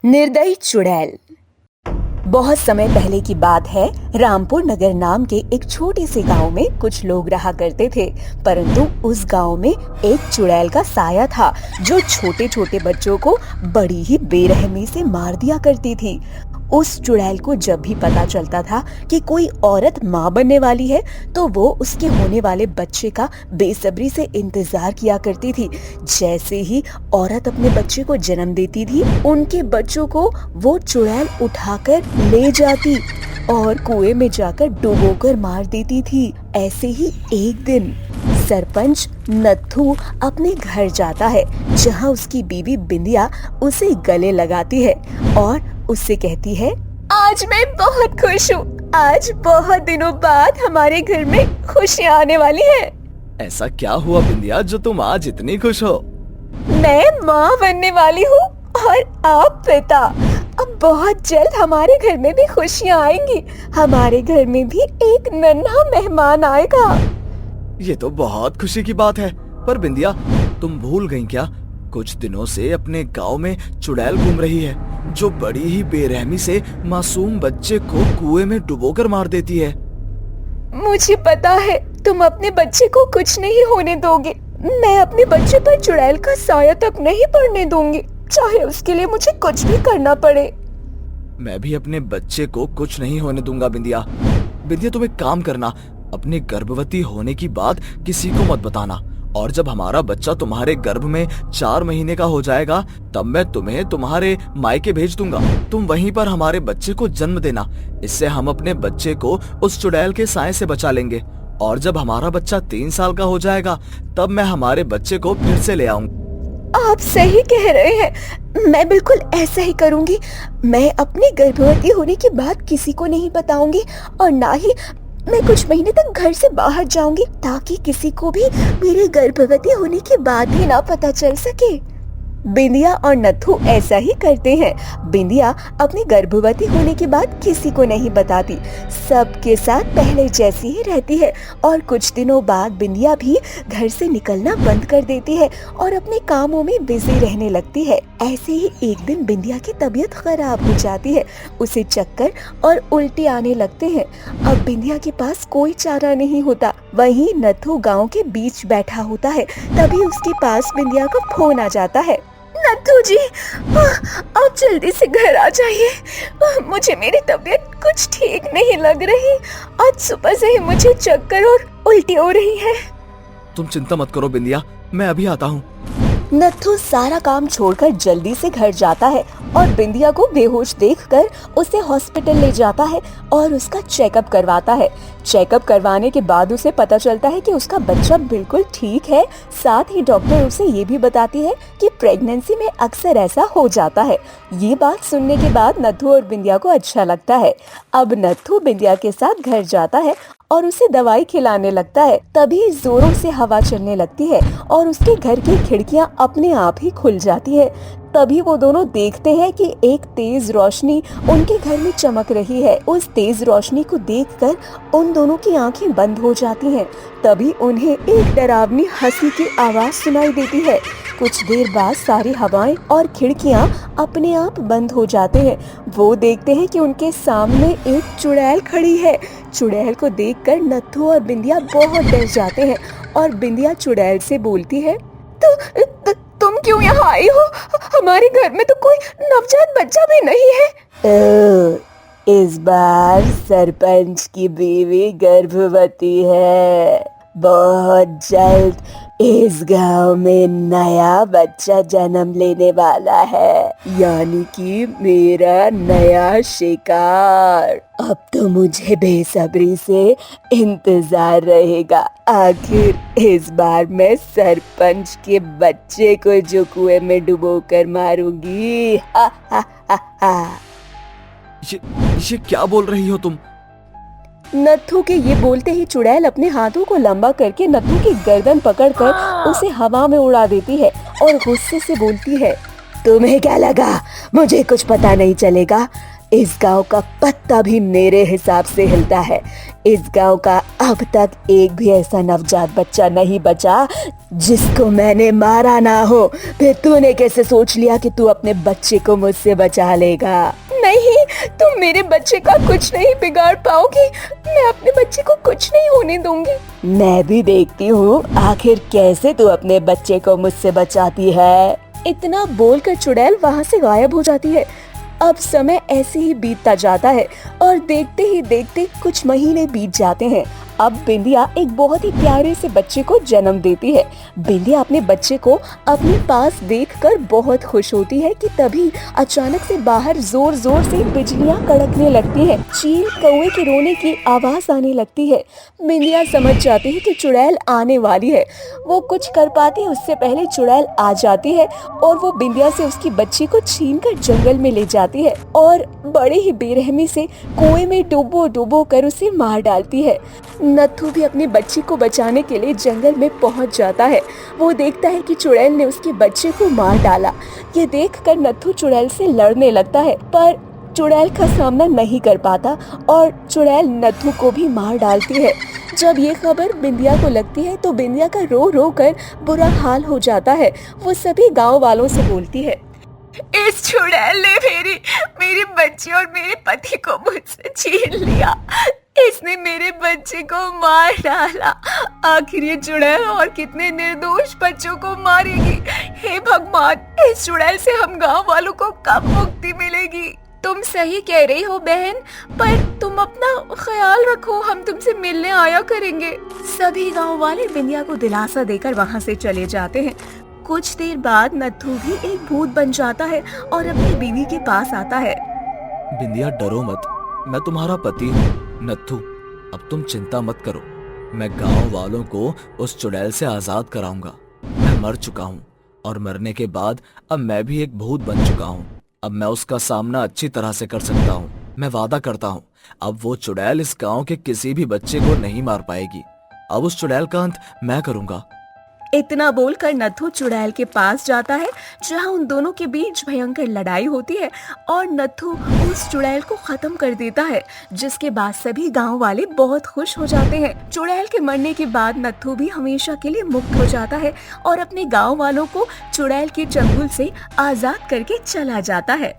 निर्दयी चुड़ैल। बहुत समय पहले की बात है। रामपुर नगर नाम के एक छोटे से गांव में कुछ लोग रहा करते थे, परंतु उस गांव में एक चुड़ैल का साया था जो छोटे छोटे बच्चों को बड़ी ही बेरहमी से मार दिया करती थी। उस चुड़ैल को जब भी पता चलता था कि कोई औरत माँ बनने वाली है, तो वो उसके होने वाले बच्चे का बेसब्री से इंतजार किया करती थी। जैसे ही औरत अपने बच्चे को जन्म देती थी, उनके बच्चों को वो चुड़ैल उठाकर ले जाती और कुएं में जाकर डुबोकर मार देती थी। ऐसे ही एक दिन सरपंच नत्थू अपने घर जाता है, जहाँ उसकी बीवी बिंदिया उसे गले लगाती है और उससे कहती है, आज मैं बहुत खुश हूँ। आज बहुत दिनों बाद हमारे घर में खुशियाँ आने वाली है। ऐसा क्या हुआ बिंदिया जो तुम आज इतनी खुश हो? मैं माँ बनने वाली हूँ और आप पिता। अब बहुत जल्द हमारे घर में भी खुशियाँ आएंगी। हमारे घर में भी एक नन्हा मेहमान आएगा। ये तो बहुत खुशी की बात है। पर बिंदिया, तुम भूल गई क्या? कुछ दिनों से अपने गांव में चुड़ैल घूम रही है जो बड़ी ही बेरहमी से मासूम बच्चे को कुएं में डुबोकर मार देती है। मुझे पता है तुम अपने बच्चे को कुछ नहीं होने दोगे। मैं अपने बच्चे पर चुड़ैल का साया तक नहीं पड़ने दूंगी, चाहे उसके लिए मुझे कुछ भी करना पड़े। मैं भी अपने बच्चे को कुछ नहीं होने दूंगा बिंदिया। बिंदिया, तुम एक काम करना, अपने गर्भवती होने की बात किसी को मत बताना, और जब हमारा बच्चा तुम्हारे गर्भ में 4 महीने का हो जाएगा, तब मैं तुम्हें तुम्हारे मायके भेज दूंगा। तुम वहीं पर हमारे बच्चे को जन्म देना। इससे हम अपने बच्चे को उस चुड़ैल के साए से बचा लेंगे, और जब हमारा बच्चा 3 साल का हो जाएगा, तब मैं हमारे बच्चे को फिर से ले आऊंगा। आप सही कह रहे हैं, मैं बिल्कुल ऐसा ही करूंगी। मैं अपनी गर्भवती होने की बात किसी को नहीं बताऊंगी, और ना ही मैं कुछ महीने तक घर से बाहर जाऊंगी, ताकि किसी को भी मेरे गर्भवती होने की बात ही ना पता चल सके। बिंदिया और नत्थू ऐसा ही करते हैं। बिंदिया अपनी गर्भवती होने की बात किसी को नहीं बताती, सबके साथ पहले जैसी ही रहती है। और कुछ दिनों बाद बिंदिया भी घर से निकलना बंद कर देती है और अपने कामों में बिजी रहने लगती है। ऐसे ही एक दिन बिंदिया की तबीयत खराब हो जाती है, उसे चक्कर और उल्टी आने लगते हैं। अब बिंदिया के पास कोई चारा नहीं होता। वहीं नत्थू गाँव के बीच बैठा होता है, तभी उसके पास बिंदिया का फोन आ जाता है। नत्थू जी, आप जल्दी से घर आ जाइए। मुझे मेरी तबीयत कुछ ठीक नहीं लग रही। आज सुबह से ही मुझे चक्कर और उल्टी हो रही है। तुम चिंता मत करो बिंदिया, मैं अभी आता हूँ। नत्थू सारा काम छोड़कर जल्दी से घर जाता है और बिंदिया को बेहोश देखकर उसे हॉस्पिटल ले जाता है और उसका चेकअप करवाता है। चेकअप करवाने के बाद उसे पता चलता है कि उसका बच्चा बिल्कुल ठीक है। साथ ही डॉक्टर उसे ये भी बताती है कि प्रेगनेंसी में अक्सर ऐसा हो जाता है। ये बात सुनने के बाद नत्थू और बिंदिया को अच्छा लगता है। अब नत्थू बिंदिया के साथ घर जाता है और उसे दवाई खिलाने लगता है। तभी जोरों से हवा चलने लगती है और उसके घर की खिड़कियां अपने आप ही खुल जाती है। तभी वो दोनों देखते हैं कि एक तेज रोशनी उनके घर में चमक रही है। उस तेज रोशनी को देखकर उन दोनों की आंखें बंद हो जाती हैं। तभी उन्हें एक डरावनी हंसी की आवाज सुनाई देती है। कुछ देर बाद सारी हवाएं और खिड़कियां अपने आप बंद हो जाते हैं। वो देखते हैं कि उनके सामने एक चुड़ैल खड़ी है। चुड़ैल को देखकर नत्थू और बिंदिया बहुत डर जाते हैं और बिंदिया चुड़ैल से बोलती है, तुम क्यों यहाँ आई हो? हमारे घर में तो कोई नवजात बच्चा भी नहीं है। इस बार सरपंच की बीवी गर्भवती है। बहुत जल्द इस गांव में नया बच्चा जन्म लेने वाला है, यानी कि मेरा नया शिकार। अब तो मुझे बेसब्री से इंतजार रहेगा। आखिर इस बार मैं सरपंच के बच्चे को जो कुएं में डुबोकर मारूंगी। हा हा हा हा। ये क्या बोल रही हो तुम? नत्थू के ये बोलते ही चुड़ैल अपने हाथों को लंबा करके नत्थू की गर्दन पकड़कर उसे हवा में उड़ा देती है और गुस्से से बोलती है, तुम्हें क्या लगा मुझे कुछ पता नहीं चलेगा? इस गांव का पत्ता भी मेरे हिसाब से हिलता है। इस गांव का अब तक एक भी ऐसा नवजात बच्चा नहीं बचा जिसको मैंने मारा ना हो। फिर तूने कैसे सोच लिया कि तू अपने बच्चे को मुझसे बचा लेगा? नहीं, तुम मेरे बच्चे का कुछ नहीं बिगाड़ पाओगी। मैं अपने बच्चे को कुछ नहीं होने दूंगी। मैं भी देखती हूँ आखिर कैसे तू अपने बच्चे को मुझसे बचाती है। इतना बोलकर चुड़ैल वहाँ से गायब हो जाती है। अब समय ऐसे ही बीतता जाता है और देखते ही देखते कुछ महीने बीत जाते हैं। अब बिंदिया एक बहुत ही प्यारे से बच्चे को जन्म देती है। बिंदिया अपने बच्चे को अपने पास देखकर बहुत खुश होती है कि तभी अचानक से बाहर जोर जोर से बिजलियां कड़कने लगती हैं। चील कौवे के रोने की आवाज आने लगती है। बिंदिया समझ जाती है कि चुड़ैल आने वाली है। वो कुछ कर पाती उससे पहले चुड़ैल आ जाती है और वो बिंदिया से उसकी बच्ची को छीनकर जंगल में ले जाती है और बड़े ही बेरहमी से कुएं में डुबो डुबो कर उसे मार डालती है। नत्थू भी अपनी बच्ची को बचाने के लिए जंगल में पहुंच जाता है। वो देखता है कि चुड़ैल ने उसके बच्चे को मार डाला। ये देखकर नत्थू चुड़ैल से लड़ने लगता है, पर चुड़ैल का सामना नहीं कर पाता और चुड़ैल नत्थू को भी मार डालती है। जब ये खबर बिंदिया को लगती है तो बिंदिया का रो रो कर बुरा हाल हो जाता है। वो सभी गाँव वालों से बोलती है, इस चुड़ैल ने मेरी बच्ची और मेरे पति को मुझसे छीन लिया। इसने मेरे बच्चे को मार डाला। आखिर ये चुड़ैल और कितने निर्दोष बच्चों को मारेगी। हे भगवान, इस चुड़ैल से हम गांव वालों को कब मुक्ति मिलेगी? तुम सही कह रही हो बहन, पर तुम अपना ख्याल रखो, हम तुमसे मिलने आया करेंगे। सभी गांव वाले बिंदिया को दिलासा देकर वहां से चले जाते हैं। कुछ देर बाद नत्थू भी एक भूत बन जाता है और अपनी बीवी के पास आता है। बिंदिया डरो मत, मैं तुम्हारा पति हूँ। नत्थू, अब तुम चिंता मत करो, मैं गांव वालों को उस चुड़ैल से आजाद कराऊंगा। मैं मर चुका हूँ और मरने के बाद अब मैं भी एक भूत बन चुका हूँ। अब मैं उसका सामना अच्छी तरह से कर सकता हूँ। मैं वादा करता हूँ, अब वो चुड़ैल इस गांव के किसी भी बच्चे को नहीं मार पाएगी। अब उस चुड़ैल का अंत मैं करूंगा। इतना बोलकर नत्थू चुड़ैल के पास जाता है, जहां उन दोनों के बीच भयंकर लड़ाई होती है और नत्थू उस चुड़ैल को खत्म कर देता है, जिसके बाद सभी गांव वाले बहुत खुश हो जाते हैं। चुड़ैल के मरने के बाद नत्थू भी हमेशा के लिए मुक्त हो जाता है और अपने गांव वालों को चुड़ैल के चंगुल से आजाद करके चला जाता है।